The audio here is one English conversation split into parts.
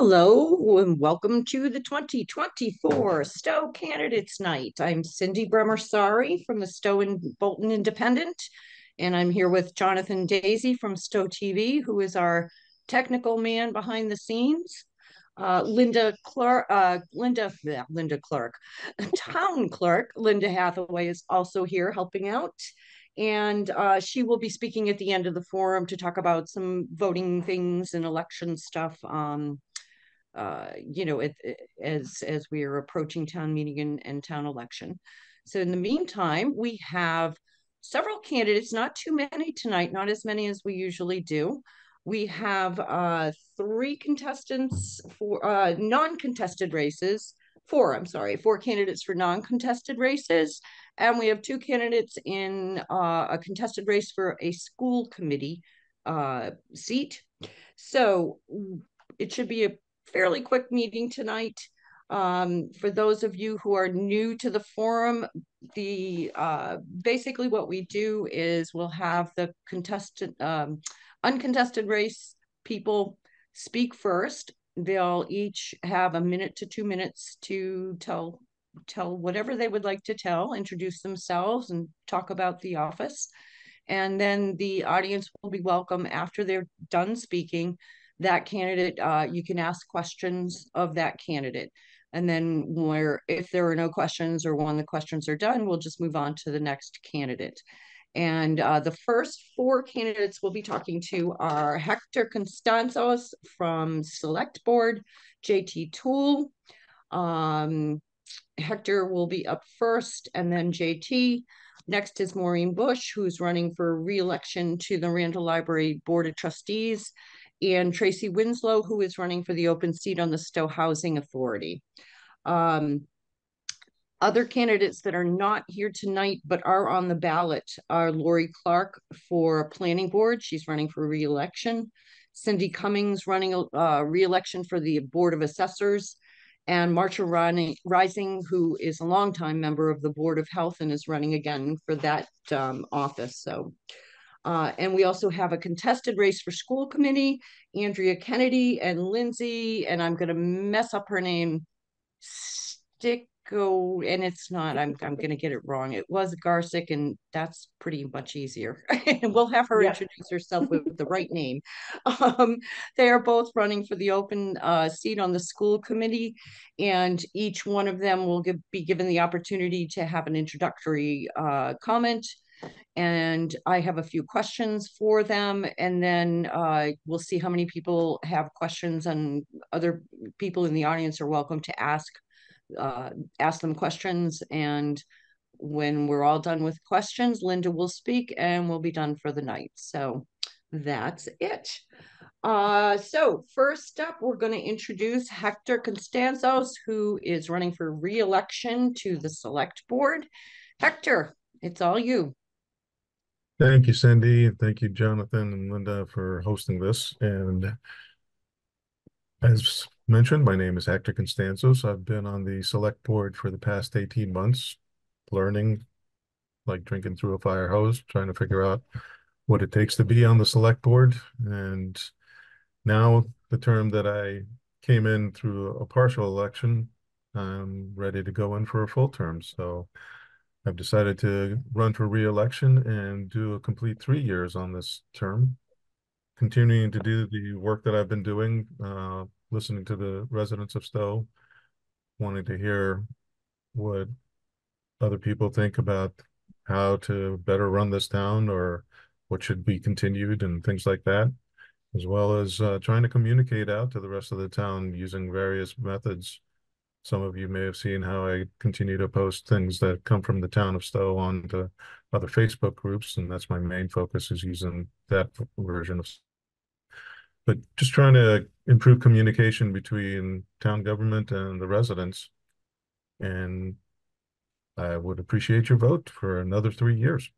Hello and welcome to the 2024 Stow Candidates Night. I'm Cindy Bremer-Sari from the Stow and Bolton Independent, and I'm here with Jonathan Daisy from Stow TV, who is our technical man behind the scenes. Linda Clark, Linda Clark, Town Clerk Linda Hathaway is also here helping out. And she will be speaking at the end of the forum to talk about some voting things and election stuff. As we are approaching town meeting and town election. So in the meantime, we have several candidates, not too many tonight, not as many as we usually do. We have three contestants for non-contested races, four candidates for non-contested races, and we have two candidates in a contested race for a school committee seat. So it should be a fairly quick meeting tonight. For those of you who are new to the forum, the basically what we do is we'll have the uncontested race people speak first. They'll each have a minute to 2 minutes to tell whatever they would like to tell, introduce themselves, and talk about the office. And then the audience will be welcome after they're done speaking. That candidate, you can ask questions of that candidate. And then if there are no questions or when the questions are done, we'll just move on to the next candidate. And the first four candidates we'll be talking to are Hector Constanzos from Select Board, JT Toole. Hector will be up first, and then JT. Next is Maureen Bush, who's running for re-election to the Randall Library Board of Trustees, and Tracy Winslow, who is running for the open seat on the Stow Housing Authority. Other candidates that are not here tonight but are on the ballot are Lori Clark for Planning Board. She's running for re-election. Cindy Cummings running a re-election for the Board of Assessors, and Marsha Rising, who is a longtime member of the Board of Health and is running again for that office. And we also have a contested race for school committee, Andrea Kennedy and Lindsay, and I'm going to mess up her name, and it's not, I'm going to get it wrong. It was Garsick, and that's pretty much easier. And we'll have her introduce herself with the right name. They are both running for the open seat on the school committee, and each one of them will be given the opportunity to have an introductory comment. And I have a few questions for them, and then we'll see how many people have questions, and other people in the audience are welcome to ask them questions. And when we're all done with questions, Linda will speak and we'll be done for the night. So that's it. So first up, we're going to introduce Hector Constanzos, who is running for re-election to the Select Board. Hector, it's all you. Thank you, Cindy. Thank you, Jonathan and Linda, for hosting this. And as mentioned, my name is Hector Constanzos. I've been on the Select Board for the past 18 months, learning like drinking through a fire hose, trying to figure out what it takes to be on the Select Board. And now the term that I came in through a partial election, I'm ready to go in for a full term. So I've decided to run for re-election and do a complete 3 years on this term, continuing to do the work that I've been doing, listening to the residents of Stow, wanting to hear what other people think about how to better run this town or what should be continued and things like that, as well as trying to communicate out to the rest of the town using various methods. Some of you may have seen how I continue to post things that come from the town of Stow onto other Facebook groups, and that's my main focus, is using that version of. But just trying to improve communication between town government and the residents. And I would appreciate your vote for another 3 years.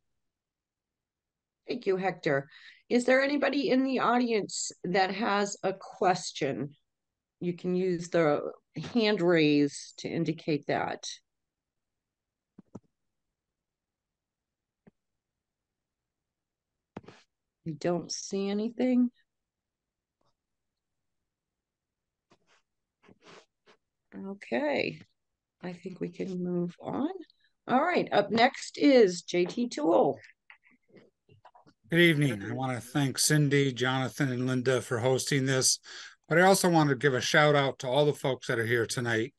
Thank you, Hector. Is there anybody in the audience that has a question? You can use the hand raise to indicate that. I don't see anything. Okay, I think we can move on. All right, up next is JT Toole. Good evening. I want to thank Cindy, Jonathan, and Linda for hosting this, but I also want to give a shout out to all the folks that are here tonight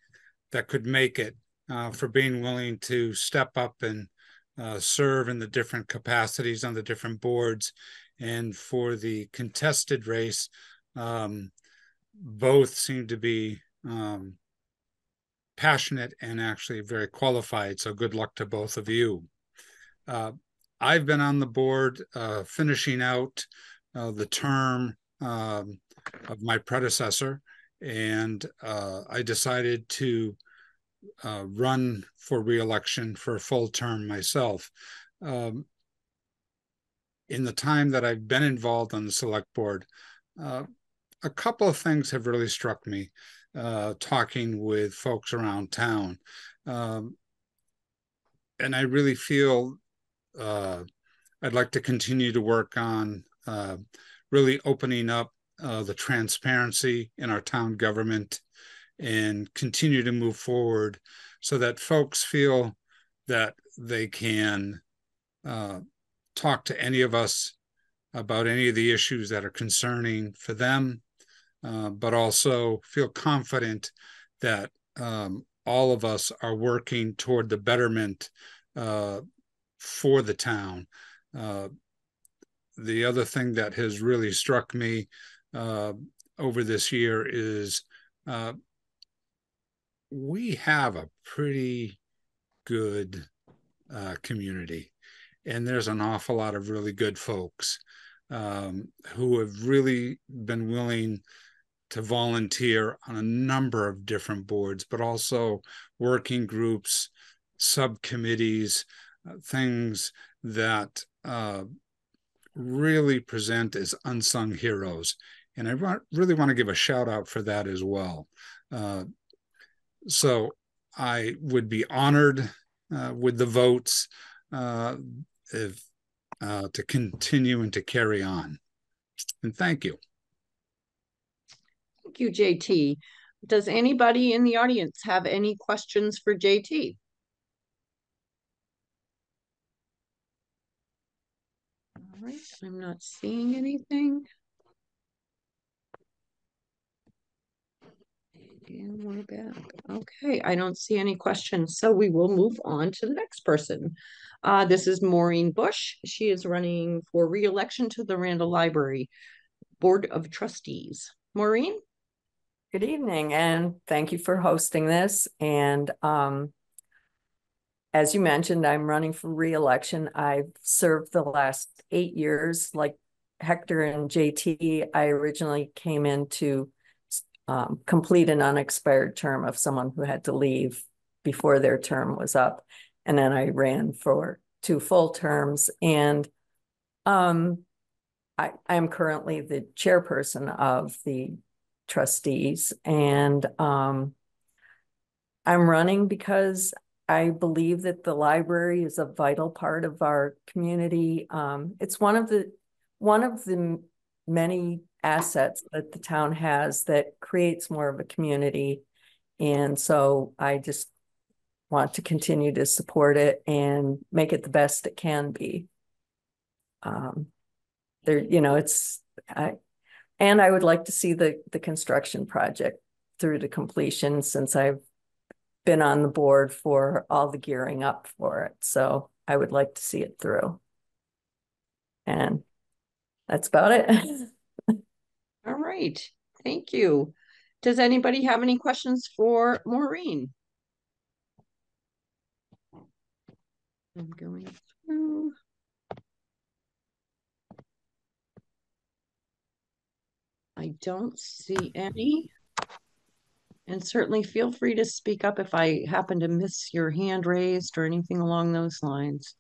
that could make it, for being willing to step up and serve in the different capacities on the different boards, and for the contested race. Both seem to be passionate and actually very qualified, so good luck to both of you. I've been on the board, finishing out the term of my predecessor, and I decided to run for re-election for a full term myself. In the time that I've been involved on the select board, a couple of things have really struck me, talking with folks around town. And I really feel I'd like to continue to work on really opening up the transparency in our town government, and continue to move forward so that folks feel that they can talk to any of us about any of the issues that are concerning for them, but also feel confident that all of us are working toward the betterment for the town. The other thing that has really struck me over this year is we have a pretty good community, and there's an awful lot of really good folks who have really been willing to volunteer on a number of different boards, but also working groups, subcommittees, things that really present as unsung heroes. And I really want to give a shout out for that as well. So I would be honored with the votes if, to continue and to carry on. And thank you. Thank you, JT. Does anybody in the audience have any questions for JT? All right, I'm not seeing anything. And we're back. Okay, I don't see any questions, so we will move on to the next person. This is Maureen Bush. She is running for re-election to the Randall Library Board of Trustees. Maureen? Good evening, and thank you for hosting this. And as you mentioned, I'm running for re-election. I've served the last 8 years. Like Hector and JT, I originally came in to complete an unexpired term of someone who had to leave before their term was up. And then I ran for 2 full terms. And I'm currently the chairperson of the trustees. And I'm running because I believe that the library is a vital part of our community. It's one of the many assets that the town has that creates more of a community. And so I just want to continue to support it and make it the best it can be. And I would like to see the construction project through to completion, since I've been on the board for all the gearing up for it. So I would like to see it through. And that's about it. All right, thank you. Does anybody have any questions for Maureen? I'm going through. I don't see any. And certainly feel free to speak up if I happen to miss your hand raised or anything along those lines.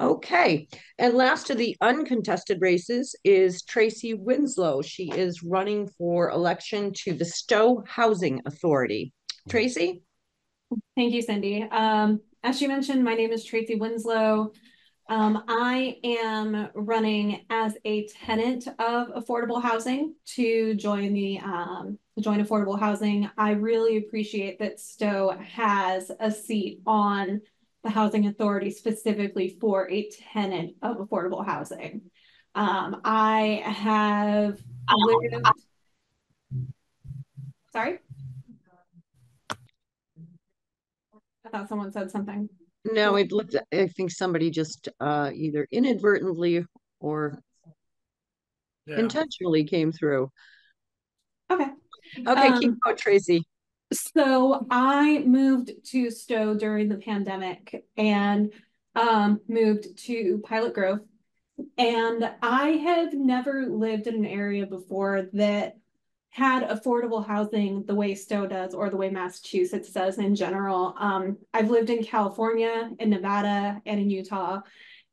Okay, and last of the uncontested races is Tracy Winslow. She is running for election to the Stow Housing Authority. Tracy? Thank you, Cindy. As she mentioned, my name is Tracy Winslow. I am running as a tenant of affordable housing to join affordable housing. I really appreciate that Stowe has a seat on the housing authority specifically for a tenant of affordable housing. I have lived, sorry, I thought someone said something. No, it looked, I think somebody just either inadvertently or intentionally came through. Okay. Okay, keep going, Tracy. So I moved to Stowe during the pandemic and moved to Pilot Grove. And I have never lived in an area before that had affordable housing the way Stowe does or the way Massachusetts does in general. I've lived in California, in Nevada, and in Utah.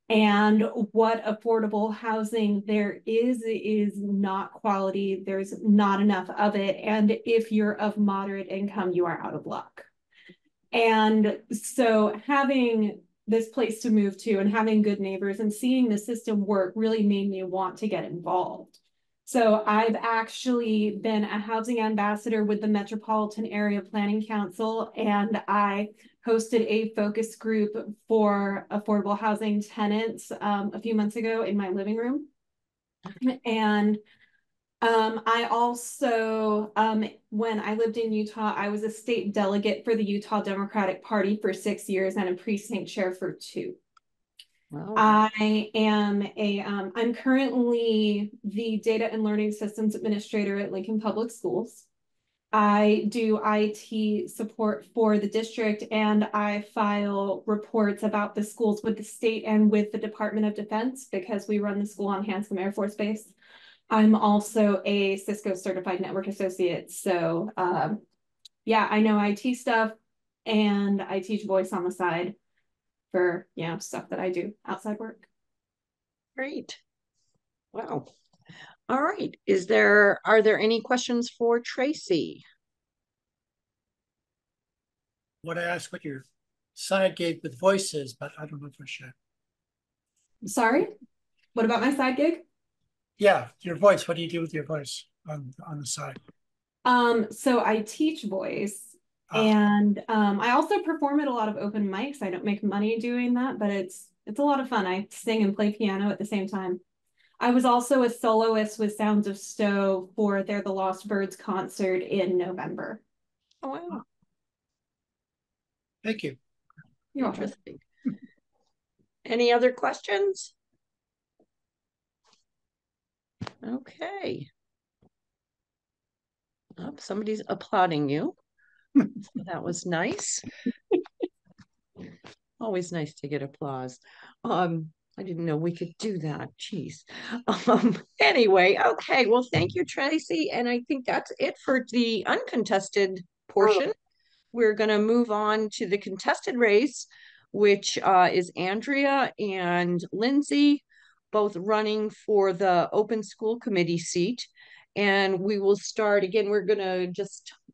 And what affordable housing there is not quality. There's not enough of it. And if you're of moderate income, you are out of luck. And so having this place to move to and having good neighbors and seeing the system work really made me want to get involved. So I've actually been a housing ambassador with the Metropolitan Area Planning Council, and I hosted a focus group for affordable housing tenants a few months ago in my living room. And I also, when I lived in Utah, I was a state delegate for the Utah Democratic Party for 6 years and a precinct chair for 2. Wow. I am I'm currently the Data and Learning Systems Administrator at Lincoln Public Schools. I do IT support for the district, and I file reports about the schools with the state and with the Department of Defense because we run the school on Hanscom Air Force Base. I'm also a Cisco certified network associate. So yeah, I know IT stuff and I teach voice on the side for, stuff that I do outside work. Great. Wow. All right. Are there any questions for Tracy? Want to ask what your side gig with voice is, but I don't know for sure. Sorry? What about my side gig? Yeah, your voice. What do you do with your voice on the side? So I teach voice, and I also perform at a lot of open mics. I don't make money doing that, but it's a lot of fun. I sing and play piano at the same time. I was also a soloist with Sounds of Stowe for their The Lost Birds concert in November. Oh, wow. Thank you. You're Interesting. Any other questions? Okay. Oh, somebody's applauding you. So that was nice. Always nice to get applause. I didn't know we could do that. Jeez. Anyway, okay. Well, thank you, Tracy. And I think that's it for the uncontested portion. We're going to move on to the contested race, which is Andrea and Lindsay, both running for the open school committee seat. And we will start again.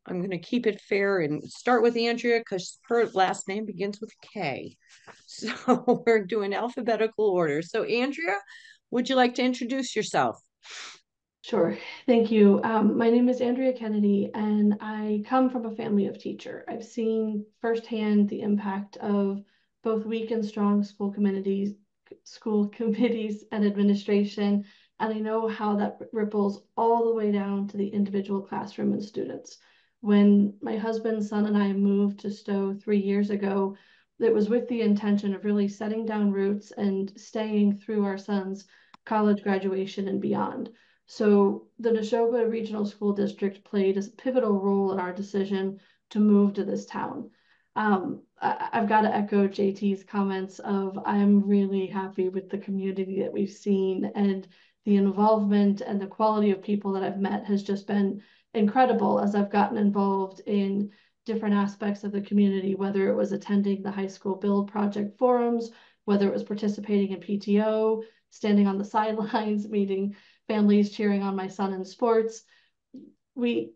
I'm going to keep it fair and start with Andrea because her last name begins with K. So we're doing alphabetical order. So Andrea, would you like to introduce yourself? Sure. Thank you. My name is Andrea Kennedy, and I come from a family of teachers. I've seen firsthand the impact of both weak and strong school committees and administration, and I know how that ripples all the way down to the individual classroom and students. When my husband, son, and I moved to Stowe 3 years ago, it was with the intention of really setting down roots and staying through our son's college graduation and beyond. So the Neshoba Regional School District played a pivotal role in our decision to move to this town. I've got to echo JT's comments of I'm really happy with the community that we've seen, and the involvement and the quality of people that I've met has just been incredible as I've gotten involved in different aspects of the community, whether it was attending the high school build project forums, whether it was participating in PTO, standing on the sidelines, meeting families cheering on my son in sports. We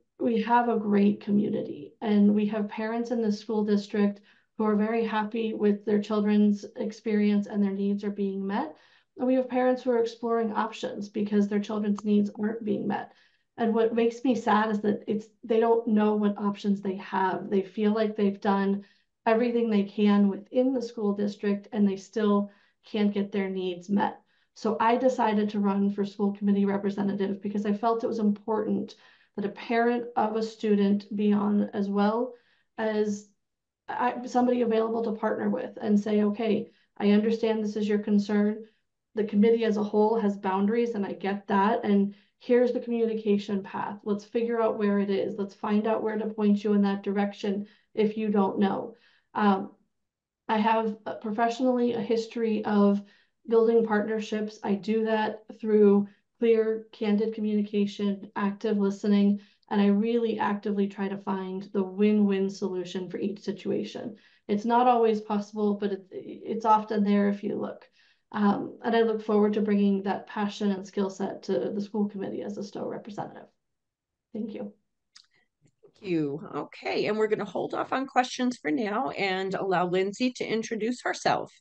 have a great community, and we have parents in the school district who are very happy with their children's experience and their needs are being met. And we have parents who are exploring options because their children's needs aren't being met. And what makes me sad is that they don't know what options they have. They feel like they've done everything they can within the school district and they still can't get their needs met. So I decided to run for school committee representative because I felt it was important that a parent of a student be on, as well as somebody available to partner with and say, okay, I understand this is your concern. The committee as a whole has boundaries and I get that. And here's the communication path. Let's figure out where it is. Let's find out where to point you in that direction if you don't know. I have professionally a history of building partnerships. I do that through clear, candid communication, active listening, and I really actively try to find the win-win solution for each situation. It's not always possible, but it's often there if you look. And I look forward to bringing that passion and skill set to the school committee as a Stow representative. Thank you. Thank you. Okay, and we're going to hold off on questions for now and allow Lindsay to introduce herself.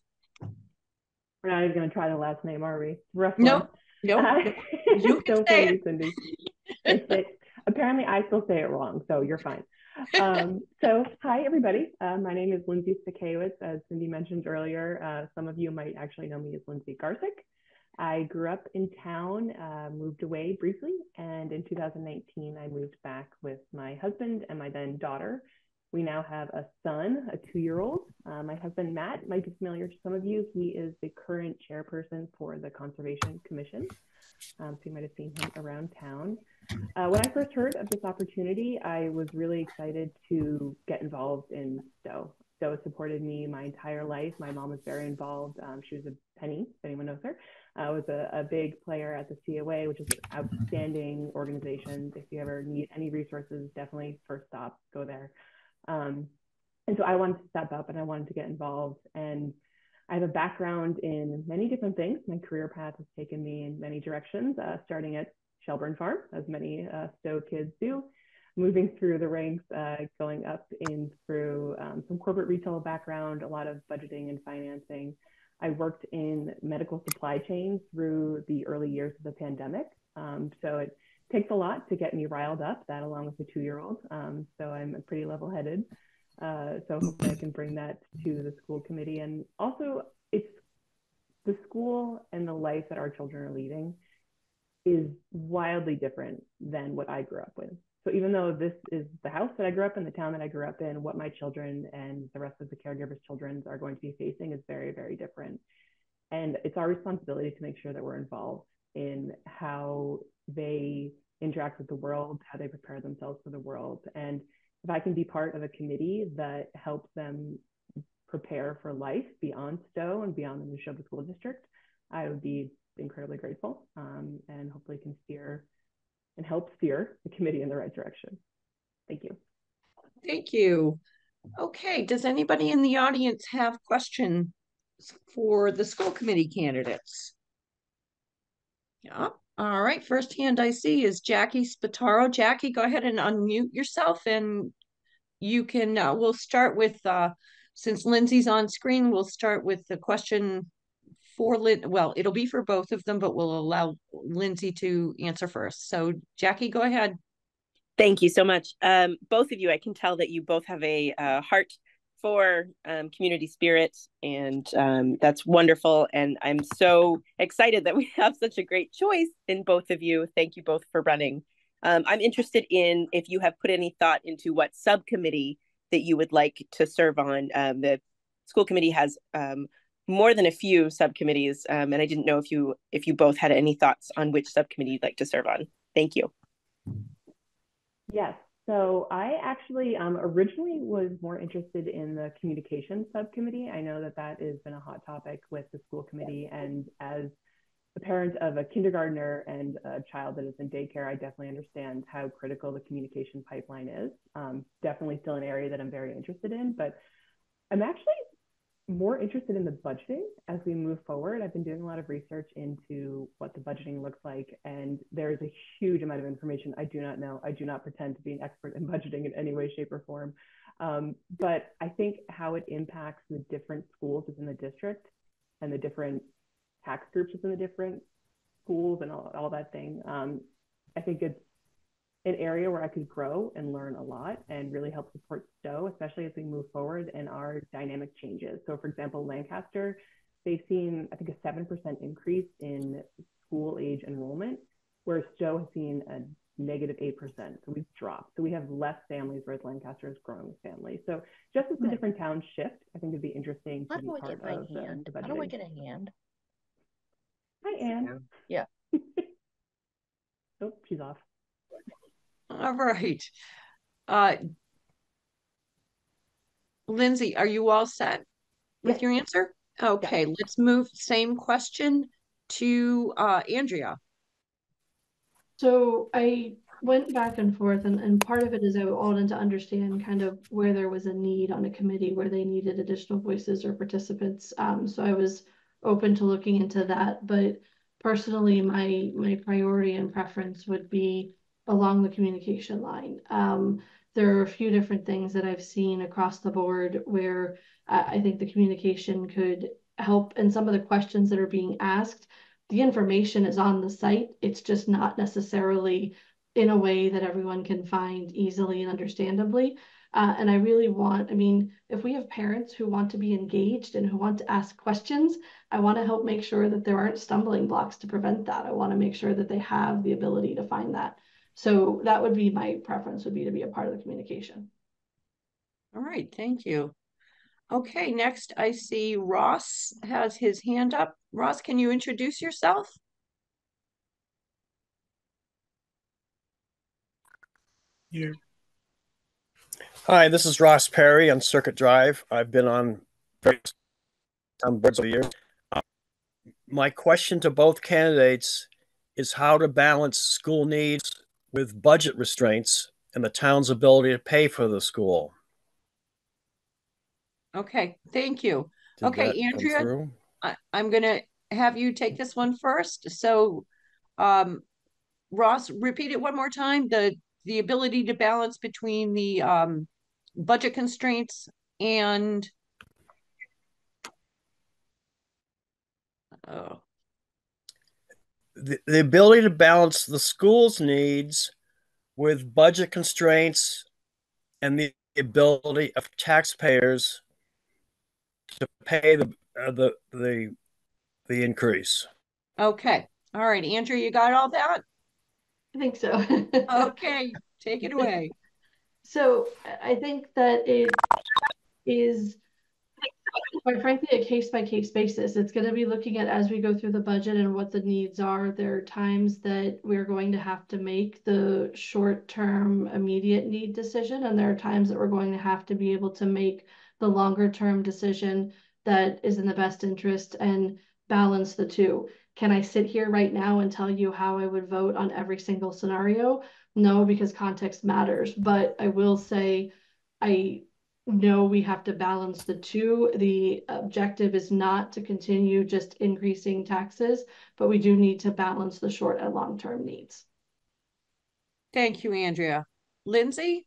We're not even going to try the last name, are we? Rough Nope. one. Nope. You can Don't say kill it. me, Cindy. Apparently, I still say it wrong, so you're fine. So, hi, everybody. My name is Lindsay Stakewitz. As Cindy mentioned earlier, some of you might actually know me as Lindsay Garsick. I grew up in town, moved away briefly, and in 2019, I moved back with my husband and my then daughter. We now have a son, a 2-year-old. My husband, Matt, might be familiar to some of you. He is the current chairperson for the Conservation Commission. So you might have seen him around town. When I first heard of this opportunity, I was really excited to get involved in Stow. Stow supported me my entire life. My mom was very involved. She was a Penny, if anyone knows her. Was a big player at the COA, which is an outstanding organization. If you ever need any resources, definitely first stop, go there. And so I wanted to step up and I wanted to get involved. And I have a background in many different things. My career path has taken me in many directions, starting at Shelburne Farm, as many Stow kids do, moving through the ranks, going up in through some corporate retail background, a lot of budgeting and financing. I worked in medical supply chain through the early years of the pandemic. So it takes a lot to get me riled up, that along with the 2-year-old. So I'm pretty level-headed. So hopefully I can bring that to the school committee. And also, it's the school and the life that our children are leading is wildly different than what I grew up with. So even though this is the house that I grew up in, the town that I grew up in, what my children and the rest of the caregivers' children are going to be facing is very, very different. And it's our responsibility to make sure that we're involved in how they interact with the world, how they prepare themselves for the world. And if I can be part of a committee that helps them prepare for life beyond Stow and beyond the Neshoba School District, I would be incredibly grateful, and hopefully can steer and help steer the committee in the right direction. Thank you. Thank you. Okay, does anybody in the audience have questions for the school committee candidates? Yeah. All right, first hand I see is Jackie Spataro. Jackie, go ahead and unmute yourself and you can, we'll start with, since Lindsay's on screen, we'll start with the question for well, it'll be for both of them, but we'll allow Lindsay to answer first. So Jackie, go ahead. Thank you so much. Both of you, I can tell that you both have a heart for community spirit, and that's wonderful. And I'm so excited that we have such a great choice in both of you. Thank you both for running. I'm interested in if you have put any thought into what subcommittee that you would like to serve on. The school committee has more than a few subcommittees, and I didn't know if you both had any thoughts on which subcommittee you'd like to serve on. Thank you. Yes, so I actually originally was more interested in the communications subcommittee. I know that that has been a hot topic with the school committee, and as a parent of a kindergartner and a child that is in daycare, I definitely understand how critical the communication pipeline is. Definitely still an area that I'm very interested in, but I'm actually more interested in the budgeting as we move forward. I've been doing a lot of research into what the budgeting looks like, and there's a huge amount of information I do not know. I do not pretend to be an expert in budgeting in any way, shape, or form. But I think how it impacts the different schools within the district and the different tax groups within the different schools and all that thing. I think it's an area where I could grow and learn a lot and really help support Stow, especially as we move forward and our dynamic changes. So for example, Lancaster, they've seen, I think, a 7% increase in school age enrollment, whereas Stow has seen a negative 8%. So we've dropped. So we have less families, whereas Lancaster is growing with families. So just as the different towns shift, I think it'd be interesting to be part of the budgeting. How do I get a hand? Hi, Anne. Yeah. Oh, she's off. All right. Lindsay, are you all set with your answer? Okay, let's move same question to Andrea. So I went back and forth, and part of it is I wanted to understand kind of where there was a need on a committee where they needed additional voices or participants. So I was open to looking into that, but personally, my priority and preference would be along the communication line. There are a few different things that I've seen across the board where I think the communication could help, and some of the questions that are being asked, the information is on the site. It's just not necessarily in a way that everyone can find easily and understandably. And I really want, I mean, if we have parents who want to be engaged and who want to ask questions, I want to help make sure that there aren't stumbling blocks to prevent that. I want to make sure that they have the ability to find that. So that would be my preference, would be to be a part of the communication. All right, thank you. Okay, next I see Ross has his hand up. Ross, can you introduce yourself? Here. Hi, this is Ross Perry on Circuit Drive. I've been on various boards over the years. My question to both candidates is how to balance school needs with budget restraints and the town's ability to pay for the school. Okay, thank you. Did okay, that come Andrea, through? I'm going to have you take this one first. So, Ross, repeat it one more time. The ability to balance between the budget constraints and the ability to balance the school's needs with budget constraints and the ability of taxpayers to pay the increase. Okay. All right, Andrew, you got all that? I think so. Okay, take it away. So I think that it is, quite frankly, a case-by-case basis. It's going to be looking at, as we go through the budget and what the needs are, there are times that we're going to have to make the short-term immediate need decision, and there are times that we're going to have to be able to make the longer-term decision that is in the best interest and balance the two. Can I sit here right now and tell you how I would vote on every single scenario? No, because context matters. But I will say I know we have to balance the two. The objective is not to continue just increasing taxes, but we do need to balance the short and long-term needs. Thank you, Andrea. Lindsay,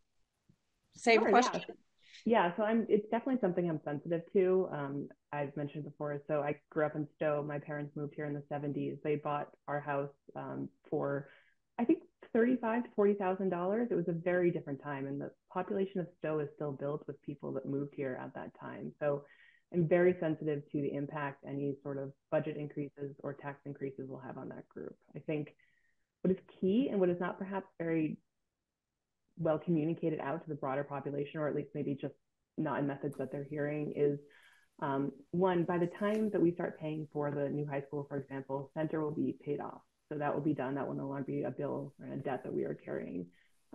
same question. Yeah, so it's definitely something I'm sensitive to. I've mentioned before, so I grew up in Stow. My parents moved here in the 70s. They bought our house for, I think, $35,000 to $40,000. It was a very different time, and the population of Stow is still built with people that moved here at that time. So I'm very sensitive to the impact any sort of budget increases or tax increases will have on that group. I think what is key and what is not perhaps very well communicated out to the broader population, or at least maybe just not in methods that they're hearing, is one, by the time that we start paying for the new high school, for example, Center will be paid off. So that will be done. That will no longer be a bill or a debt that we are carrying.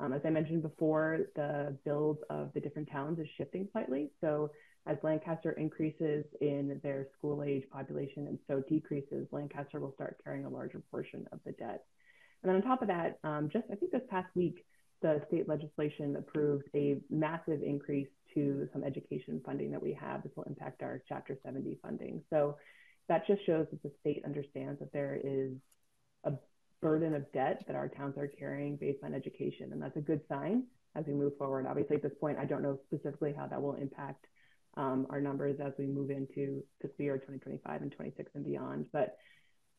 As I mentioned before, the build of the different towns is shifting slightly. So as Lancaster increases in their school age population and so decreases, Lancaster will start carrying a larger portion of the debt. And then on top of that, just I think this past week, the state legislation approved a massive increase to some education funding that we have. This will impact our Chapter 70 funding. So that just shows that the state understands that there is a burden of debt that our towns are carrying based on education. And that's a good sign as we move forward. Obviously, at this point, I don't know specifically how that will impact our numbers as we move into fiscal year 2025 and 26 and beyond. But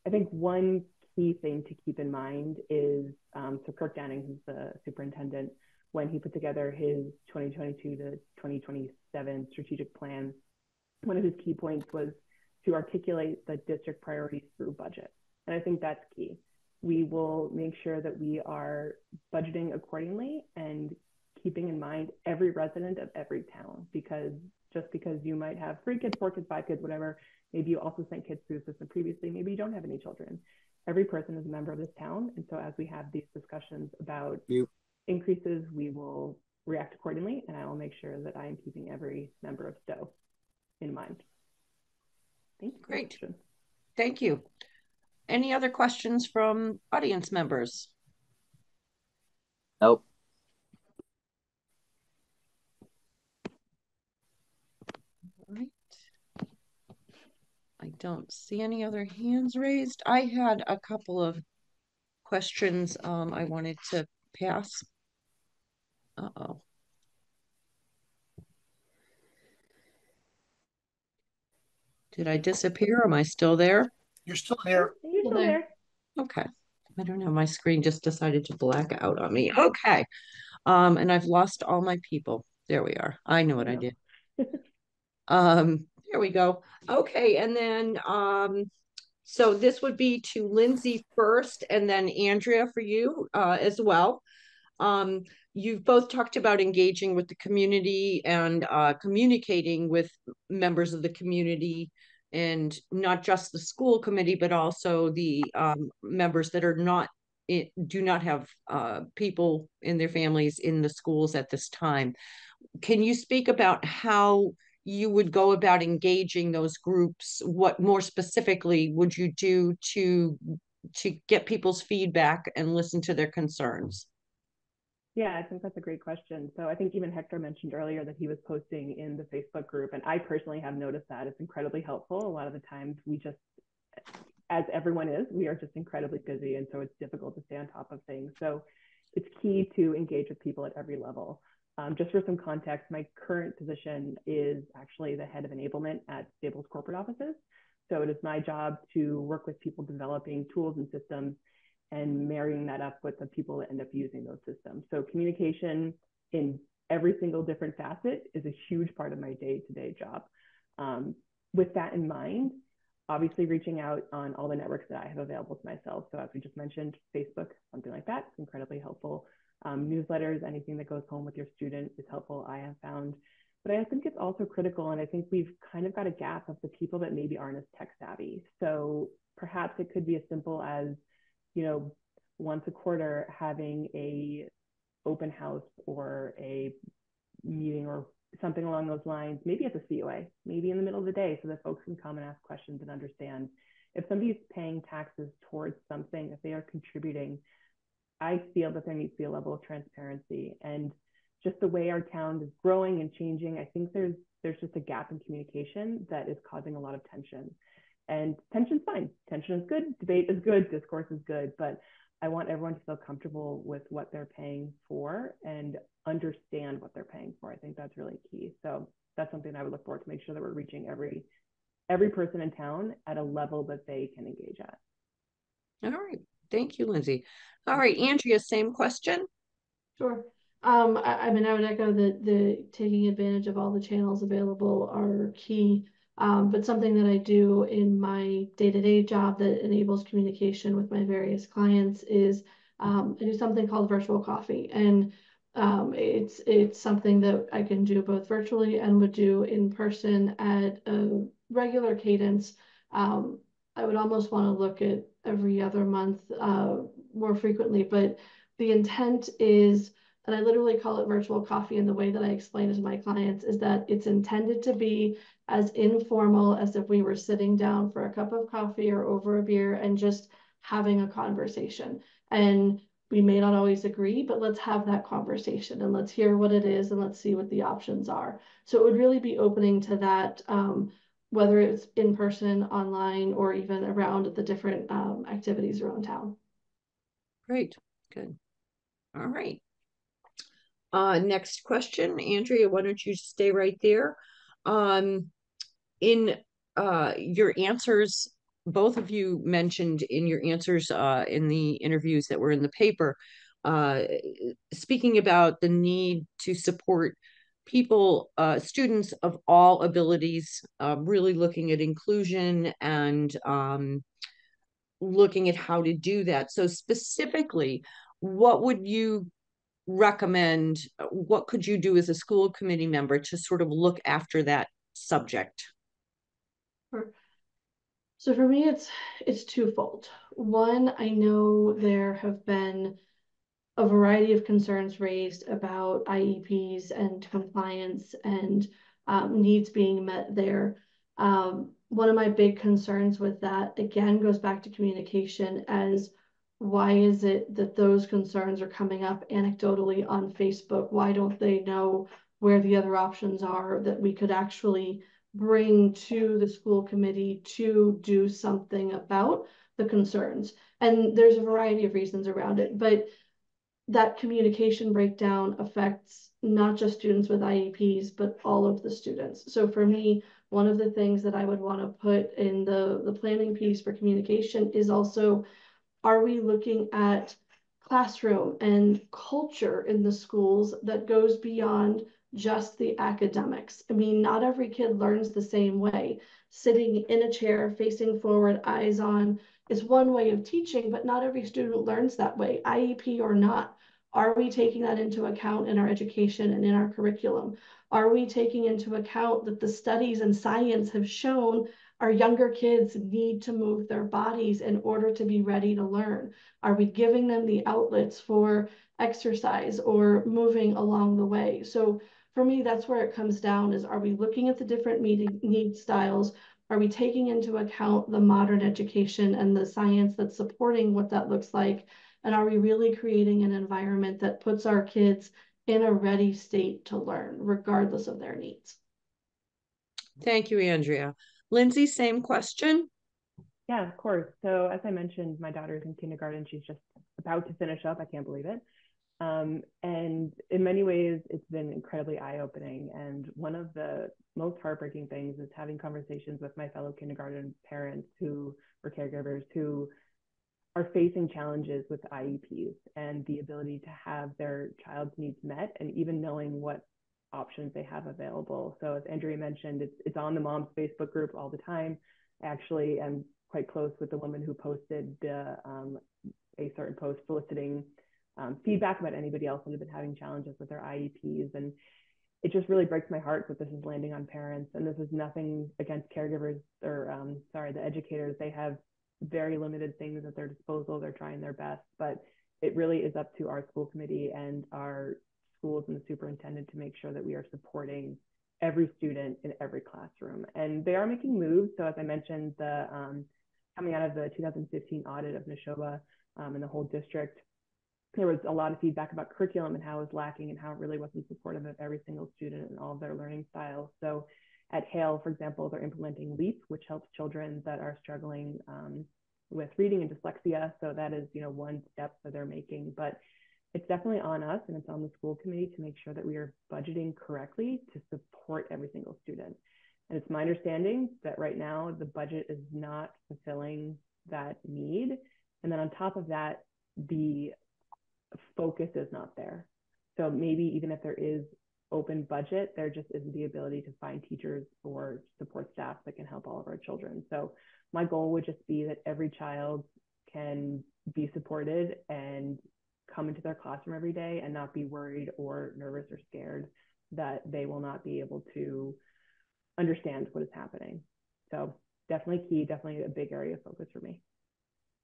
I think one key thing to keep in mind is, so Kirk Downing, who's the superintendent, when he put together his 2022 to 2027 strategic plan, one of his key points was to articulate the district priorities through budget. And I think that's key. We will make sure that we are budgeting accordingly and keeping in mind every resident of every town, because just because you might have 3 kids, 4 kids, 5 kids, whatever, maybe you also sent kids through the system previously, maybe you don't have any children. Every person is a member of this town. And so as we have these discussions about increases, we will react accordingly. And I will make sure that I am keeping every member of Stow in mind. Thank you. Great. Thank you. Any other questions from audience members? Nope. All right. I don't see any other hands raised. I had a couple of questions I wanted to pass. Uh-oh. Did I disappear? Am I still there? You're still there. You're still there. Okay. I don't know. My screen just decided to black out on me. Okay. And I've lost all my people. There we are. I know what I did. There we go. Okay. And then, so this would be to Lindsay first, and then Andrea for you as well. You've both talked about engaging with the community and communicating with members of the community, and not just the school committee, but also the members that are not, do not have people in their families in the schools at this time. Can you speak about how you would go about engaging those groups? What more specifically would you do to get people's feedback and listen to their concerns? Yeah, I think that's a great question. So I think even Hector mentioned earlier that he was posting in the Facebook group, and I personally have noticed that it's incredibly helpful. A lot of the times we just, as everyone is, we are just incredibly busy, and so it's difficult to stay on top of things. So it's key to engage with people at every level. Just for some context, my current position is actually the head of enablement at Stable's corporate offices. So it is my job to work with people developing tools and systems and marrying that up with the people that end up using those systems. So communication in every single different facet is a huge part of my day-to-day job. With that in mind, obviously reaching out on all the networks that I have available to myself. So as we just mentioned, Facebook, something like that, is incredibly helpful. Newsletters, anything that goes home with your student is helpful, I have found. But I think it's also critical, and I think we've kind of got a gap of the people that maybe aren't as tech savvy. So perhaps it could be as simple as, you know, once a quarter having a open house or a meeting or something along those lines, maybe at the COA, maybe in the middle of the day, so that folks can come and ask questions and understand. If somebody's paying taxes towards something, if they are contributing, I feel that there needs to be a level of transparency. And just the way our town is growing and changing, I think there's just a gap in communication that is causing a lot of tension. And tension's fine. Tension is good. Debate is good. Discourse is good. But I want everyone to feel comfortable with what they're paying for and understand what they're paying for. I think that's really key. So that's something I would look forward to make sure that we're reaching every person in town at a level that they can engage at. All right. Thank you, Lindsay. All right, Andrea, same question. Sure. I mean, I would echo that the taking advantage of all the channels available are key. But something that I do in my day-to-day job that enables communication with my various clients is I do something called virtual coffee. And it's something that I can do both virtually and would do in person at a regular cadence. I would almost want to look at every other month more frequently, but the intent is, and I literally call it virtual coffee, and the way that I explain it to my clients is that it's intended to be as informal as if we were sitting down for a cup of coffee or over a beer and just having a conversation. And we may not always agree, but let's have that conversation and let's hear what it is and let's see what the options are. So it would really be opening to that, whether it's in person, online, or even around the different activities around town. Great, good. All right. Next question, Andrea, why don't you stay right there? In your answers, both of you mentioned in your answers in the interviews that were in the paper, speaking about the need to support people, students of all abilities, really looking at inclusion and looking at how to do that. So specifically, what would you recommend? What could you do as a school committee member to sort of look after that subject? So for me, it's twofold. One, I know there have been a variety of concerns raised about IEPs and compliance and needs being met there. One of my big concerns with that, again, goes back to communication, as why is it that those concerns are coming up anecdotally on Facebook? Why don't they know where the other options are that we could actually bring to the school committee to do something about the concerns? And there's a variety of reasons around it, but that communication breakdown affects not just students with IEPs, but all of the students. So for me, one of the things that I would want to put in the planning piece for communication is also, are we looking at classroom and culture in the schools that goes beyond just the academics? I mean, not every kid learns the same way. Sitting in a chair, facing forward, eyes on, is one way of teaching, but not every student learns that way, IEP or not. Are we taking that into account in our education and in our curriculum? Are we taking into account that the studies and science have shown our younger kids need to move their bodies in order to be ready to learn? Are we giving them the outlets for exercise or moving along the way? So for me, that's where it comes down, is, are we looking at the different need styles? Are we taking into account the modern education and the science that's supporting what that looks like? And are we really creating an environment that puts our kids in a ready state to learn, regardless of their needs? Thank you, Andrea. Lindsay, same question. Yeah, of course. So as I mentioned, my daughter's in kindergarten. She's just about to finish up. I can't believe it. And in many ways, it's been incredibly eye-opening. And one of the most heartbreaking things is having conversations with my fellow kindergarten parents who or caregivers who are facing challenges with IEPs and the ability to have their child's needs met, and even knowing what options they have available. So as Andrea mentioned, it's on the mom's Facebook group all the time. Actually, I'm quite close with the woman who posted a certain post soliciting feedback about anybody else that had been having challenges with their IEPs. And it just really breaks my heart that this is landing on parents. And this is nothing against caregivers or the educators. They have very limited things at their disposal. They're trying their best, but it really is up to our school committee and our schools and the superintendent to make sure that we are supporting every student in every classroom. And they are making moves. So as I mentioned, the coming out of the 2015 audit of Neshoba and the whole district, there was a lot of feedback about curriculum and how it was lacking and how it really wasn't supportive of every single student and all of their learning styles. So at Hale, for example, they're implementing LEAP, which helps children that are struggling with reading and dyslexia. So that is, one step that they're making. But it's definitely on us and it's on the school committee to make sure that we are budgeting correctly to support every single student. And it's my understanding that right now the budget is not fulfilling that need. And then on top of that, the focus is not there. So maybe even if there is open budget, there just isn't the ability to find teachers or support staff that can help all of our children. So my goal would just be that every child can be supported and come into their classroom every day and not be worried or nervous or scared that they will not be able to understand what is happening. So definitely key, definitely a big area of focus for me.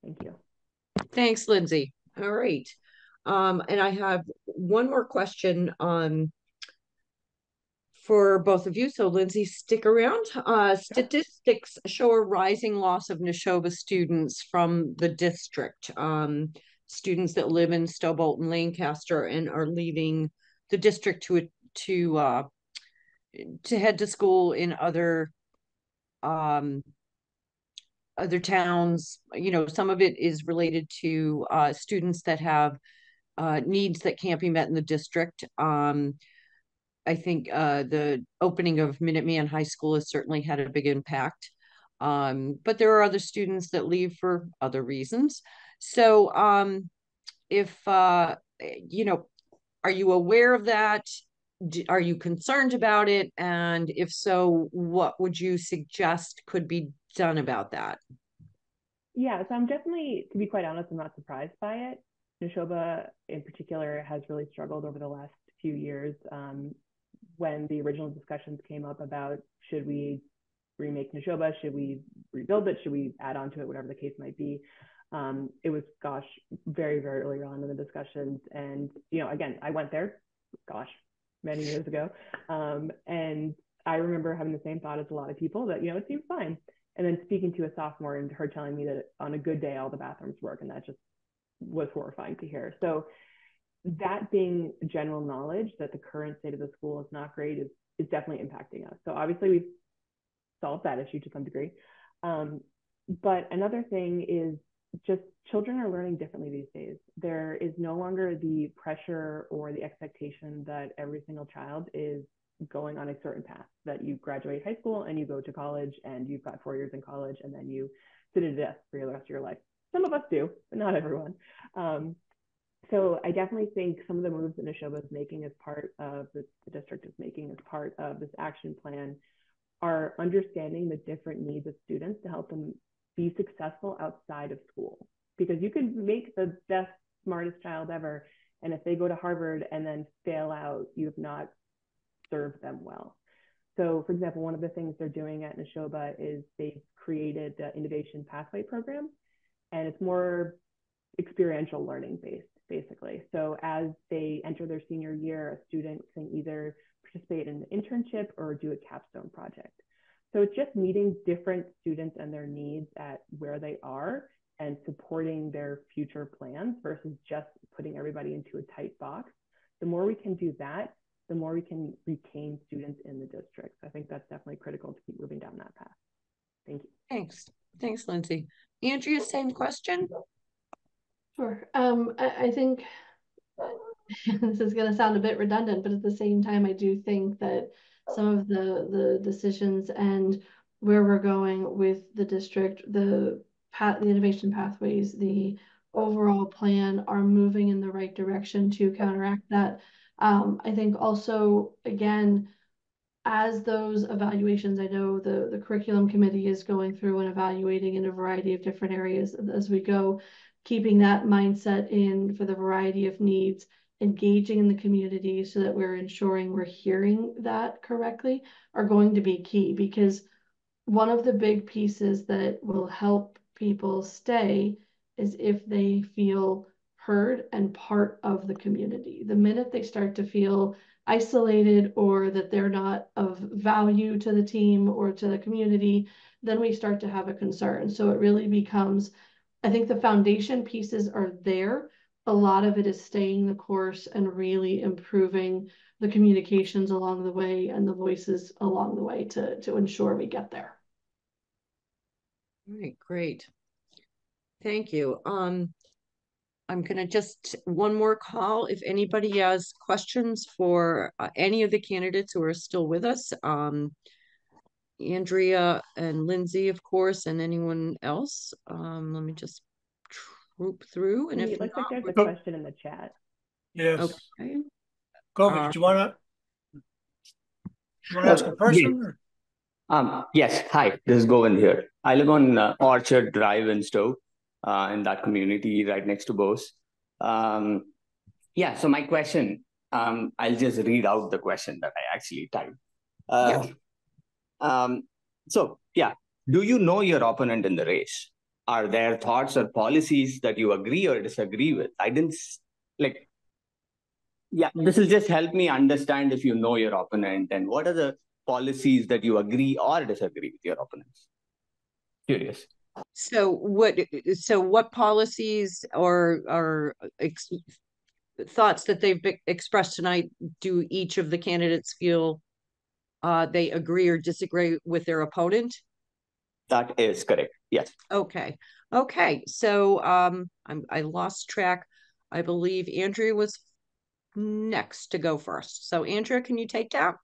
Thank you. Thanks, Lindsay. All right. And I have one more question for both of you. So Lindsay, stick around. Statistics show a rising loss of Neshoba students from the district. Students that live in Stow, Bolton, Lancaster, and are leaving the district to head to school in other towns. Some of it is related to students that have needs that can't be met in the district. I think the opening of Minuteman High School has certainly had a big impact. But there are other students that leave for other reasons. So if, you know, are you aware of that? Are you concerned about it? And if so, what would you suggest could be done about that? Yeah, so I'm definitely, to be quite honest, I'm not surprised by it. Neshoba in particular has really struggled over the last few years. When the original discussions came up about should we remake Neshoba, should we rebuild it, should we add on to it, whatever the case might be. It was, gosh, very, very early on in the discussions. And, you know, again, I went there, gosh, many years ago. And I remember having the same thought as a lot of people that, you know, it seems fine. And then speaking to a sophomore and her telling me that on a good day, all the bathrooms work. And that just was horrifying to hear. So that being general knowledge that the current state of the school is not great is definitely impacting us. So obviously we've solved that issue to some degree. But another thing is just children are learning differently these days. There is no longer the pressure or the expectation that every single child is going on a certain path, that you graduate high school and you go to college and you've got 4 years in college and then you sit at a desk for the rest of your life. Some of us do, but not everyone. So I definitely think some of the moves that Neshoba is making as part of the district is making as part of this action plan are understanding the different needs of students to help them be successful outside of school. Because you can make the best, smartest child ever, and if they go to Harvard and then fail out, you have not served them well. So, for example, one of the things they're doing at Neshoba is they've created the Innovation Pathway Program, and it's more experiential learning based, basically. So as they enter their senior year, a student can either participate in an internship or do a capstone project. So it's just meeting different students and their needs at where they are and supporting their future plans versus just putting everybody into a tight box. The more we can do that, the more we can retain students in the district. So I think that's definitely critical to keep moving down that path. Thank you. Thanks. Thanks, Lindsay. Andrea, same question? Sure. I think this is going to sound a bit redundant, but at the same time, I do think that some of the decisions and where we're going with the district, the innovation pathways, the overall plan are moving in the right direction to counteract that. I think also, again, as those evaluations, I know the curriculum committee is going through and evaluating in a variety of different areas as we go, keeping that mindset in for the variety of needs, engaging in the community so that we're ensuring we're hearing that correctly are going to be key, because one of the big pieces that will help people stay is if they feel heard and part of the community. The minute they start to feel isolated or that they're not of value to the team or to the community, then we start to have a concern. So it really becomes, I think the foundation pieces are there. A lot of it is staying the course and really improving the communications along the way and the voices along the way to ensure we get there. All right, great. Thank you. I'm going to just one more call. If anybody has questions for any of the candidates who are still with us, Andrea and Lindsay, of course, and anyone else. Let me just troop through. And if it looks like there's a question in the chat. Yes. Okay. Govind, do you want to ask a question? Yes. Hi, this is Govind here. I live on Orchard Drive in Stow, in that community right next to Bose. Yeah, so my question, I'll just read out the question that I actually typed. So, yeah, do you know your opponent in the race? Are there thoughts or policies that you agree or disagree with? I didn't, like, yeah, this will just help me understand if you know your opponent and what are the policies that you agree or disagree with your opponents. Curious. So what policies or thoughts that they've expressed tonight do each of the candidates feel they agree or disagree with their opponent? That is correct. Yes. Okay. So I lost track. I believe Andrea was next to go first. So Andrea, can you take that?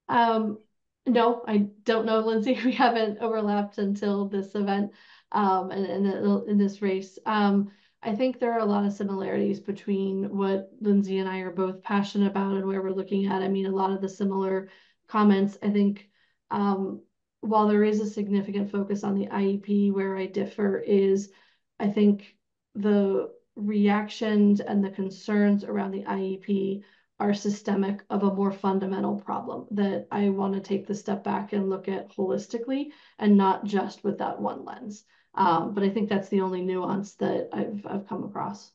No, I don't know, Lindsay. We haven't overlapped until this event, and in this race. I think there are a lot of similarities between what Lindsay and I are both passionate about and where we're looking at. I mean, a lot of the similar comments. I think, while there is a significant focus on the IEP, where I differ is, I think the reactions and the concerns around the IEP are systemic of a more fundamental problem that I want to take the step back and look at holistically and not just with that one lens. But I think that's the only nuance that I've come across.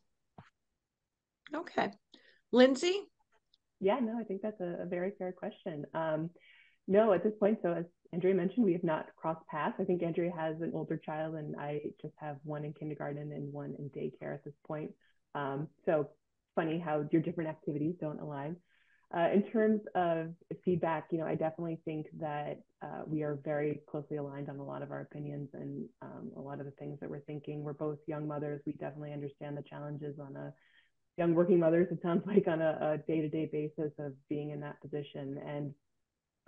Okay. Lindsay? Yeah, no, I think that's a very fair question. No, at this point, so as Andrea mentioned, we have not crossed paths. I think Andrea has an older child and I just have one in kindergarten and one in daycare at this point. So funny how your different activities don't align. In terms of feedback, I definitely think that we are very closely aligned on a lot of our opinions and a lot of the things that we're thinking. We're both young mothers. We definitely understand the challenges on a young working mothers, it sounds like, on a day-to-day basis of being in that position. And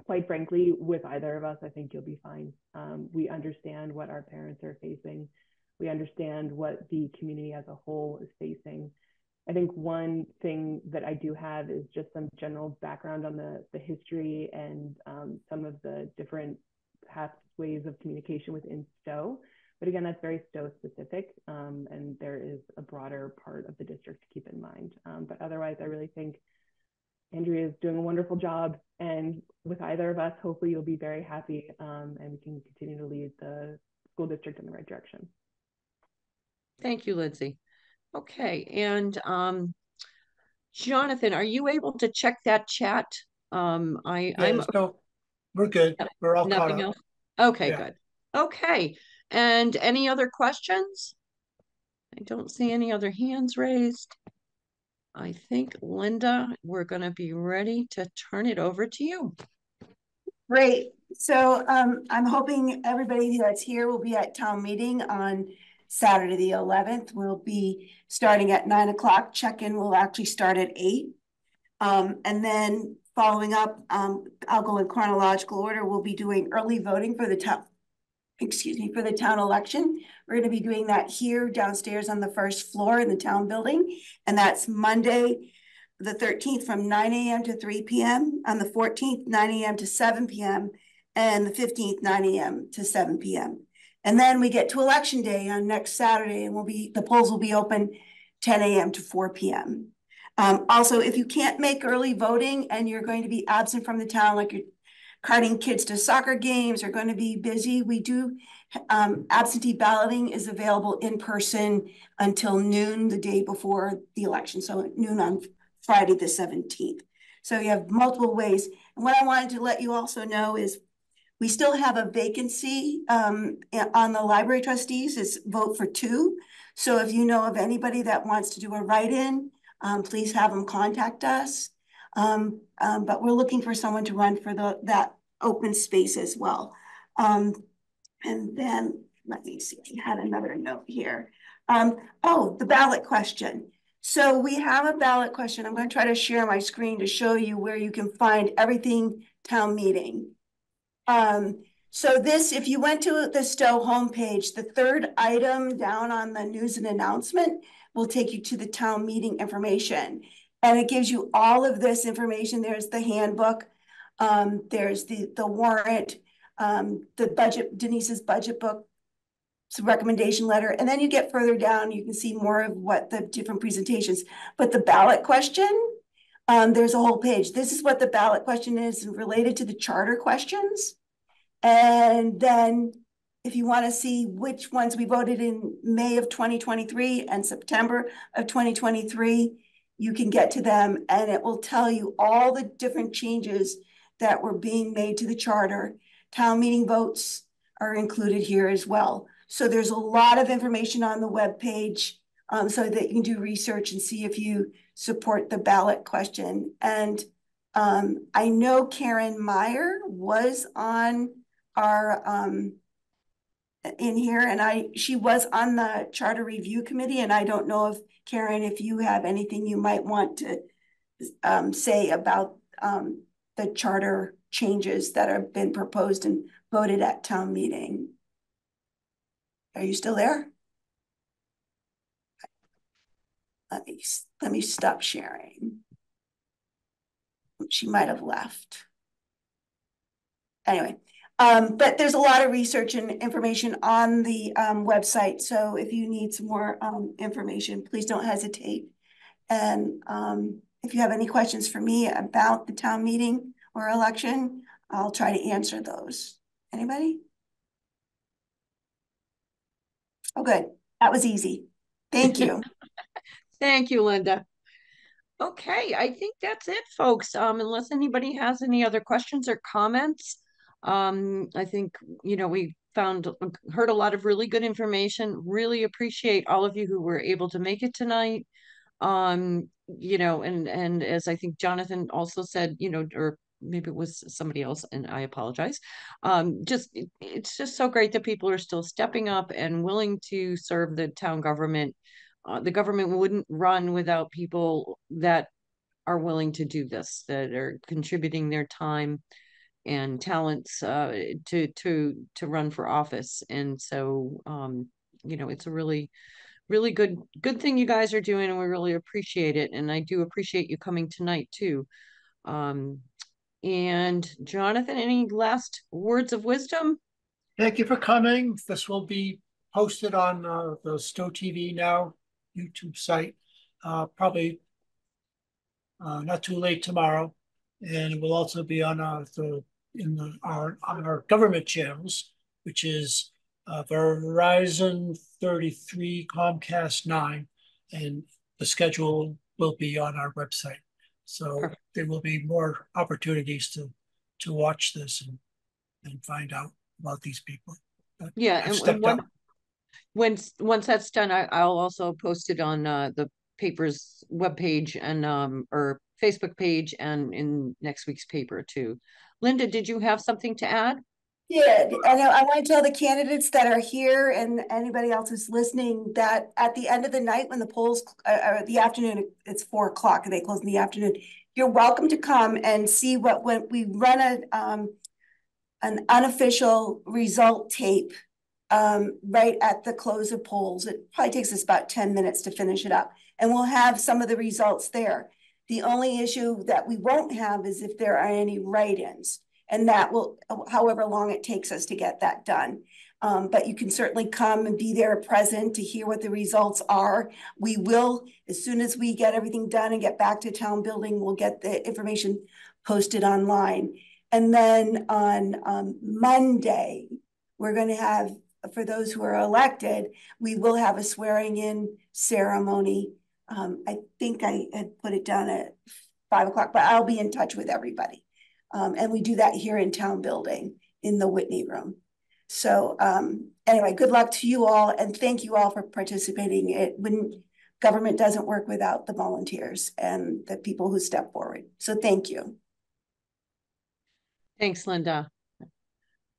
quite frankly, with either of us, I think you'll be fine. We understand what our parents are facing. We understand what the community as a whole is facing. I think one thing that I do have is just some general background on the history and some of the different pathways of communication within Stow. But again, that's very Stow specific, and there is a broader part of the district to keep in mind. But otherwise, I really think Andrea is doing a wonderful job, and with either of us, hopefully you'll be very happy, and we can continue to lead the school district in the right direction. Thank you, Lindsay. Okay, and Jonathan, are you able to check that chat? I'm no, we're good. We're all caught nothing up. else. Okay, Yeah. good. Okay, and any other questions? I don't see any other hands raised. I think, Linda, we're going to be ready to turn it over to you. Great. So I'm hoping everybody that's here will be at town meeting on Saturday the 11th. We'll be starting at 9 o'clock. Check-in will actually start at 8. And then following up, I'll go in chronological order. We'll be doing early voting for the town. For the town election. We're going to be doing that here downstairs on the first floor in the town building. And that's Monday, the 13th from 9 a.m. to 3 p.m. On the 14th, 9 a.m. to 7 p.m. And the 15th, 9 a.m. to 7 p.m. And then we get to election day on next Saturday, and the polls will be open 10 a.m. to 4 p.m. Also, if you can't make early voting and you're going to be absent from the town, like you're carting kids to soccer games, are going to be busy, we do absentee balloting is available in person until noon the day before the election, so noon on Friday the 17th. So you have multiple ways. And what I wanted to let you also know is we still have a vacancy on the library trustees. It's vote for 2. So if you know of anybody that wants to do a write-in, please have them contact us. But we're looking for someone to run for that open space as well. And then let me see, I had another note here. Oh, the ballot question. So we have a ballot question. I'm going to try to share my screen to show you where you can find everything town meeting. So this, if you went to the Stow homepage, the 3rd item down on the news and announcement will take you to the town meeting information. And it gives you all of this information. There's the handbook, there's the warrant, the budget, Denise's budget book, recommendation letter. And then you get further down, you can see more of what the different presentations. But the ballot question, there's a whole page. This is what the ballot question is related to the charter questions. And then if you want to see which ones we voted in May of 2023 and September of 2023, you can get to them and it will tell you all the different changes that were being made to the charter. Town meeting votes are included here as well. So there's a lot of information on the webpage so that you can do research and see if you support the ballot question. And I know Karen Meyer was on our in here, and she was on the Charter Review Committee, and I don't know if, Karen, if you have anything you might want to say about the charter changes that have been proposed and voted at town meeting. Are you still there? Let me stop sharing. She might have left. Anyway, but there's a lot of research and information on the website. So if you need some more information, please don't hesitate. And if you have any questions for me about the town meeting or election, I'll try to answer those. Anybody? Oh, good. That was easy. Thank you. Thank you, Linda. Okay, I think that's it, folks. Unless anybody has any other questions or comments, I think, we heard a lot of really good information. Really appreciate all of you who were able to make it tonight. And as I think Jonathan also said, or maybe it was somebody else, and I apologize. It's just so great that people are still stepping up and willing to serve the town government. The government wouldn't run without people that are willing to do this, that are contributing their time and talents to run for office. And so, it's a really good thing you guys are doing, and we really appreciate it. And I do appreciate you coming tonight too. And Jonathan, any last words of wisdom? Thank you for coming. This will be posted on the Stow TV Now YouTube site, probably not too late tomorrow, and it will also be on our government channels, which is Verizon 33, Comcast 9, and the schedule will be on our website. So perfect. There will be more opportunities to watch this and find out about these people. Yeah, and once that's done, I'll also post it on the paper's webpage and or Facebook page and in next week's paper too. Linda, did you have something to add? Yeah, I want to tell the candidates that are here and anybody else who's listening that at the end of the night, when the polls are the afternoon, it's 4 o'clock and they close in the afternoon. You're welcome to come and see when we run an unofficial result tape right at the close of polls. It probably takes us about 10 minutes to finish it up, and we'll have some of the results there. The only issue that we won't have is if there are any write-ins, and that will, however long it takes us to get that done. But you can certainly come and be there present to hear what the results are. We will, as soon as we get everything done and get back to town building, we'll get the information posted online. And then on Monday, we're going to have, for those who are elected, we will have a swearing in ceremony. I think I had put it down at 5 o'clock, but I'll be in touch with everybody. And we do that here in town building in the Whitney room. So anyway, good luck to you all, and thank you all for participating. Government doesn't work without the volunteers and the people who step forward. So thank you. Thanks, Linda.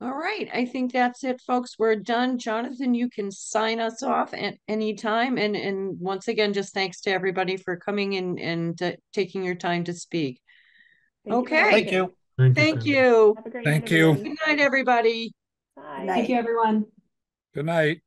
All right, I think that's it, folks. We're done. Jonathan, you can sign us off at any time. And once again, just thanks to everybody for coming in and taking your time to speak. Okay. Thank you. Thank you. Have a great Thank night, you. everyone. Good night, everybody. Bye. Good night. Thank you, everyone. Good night.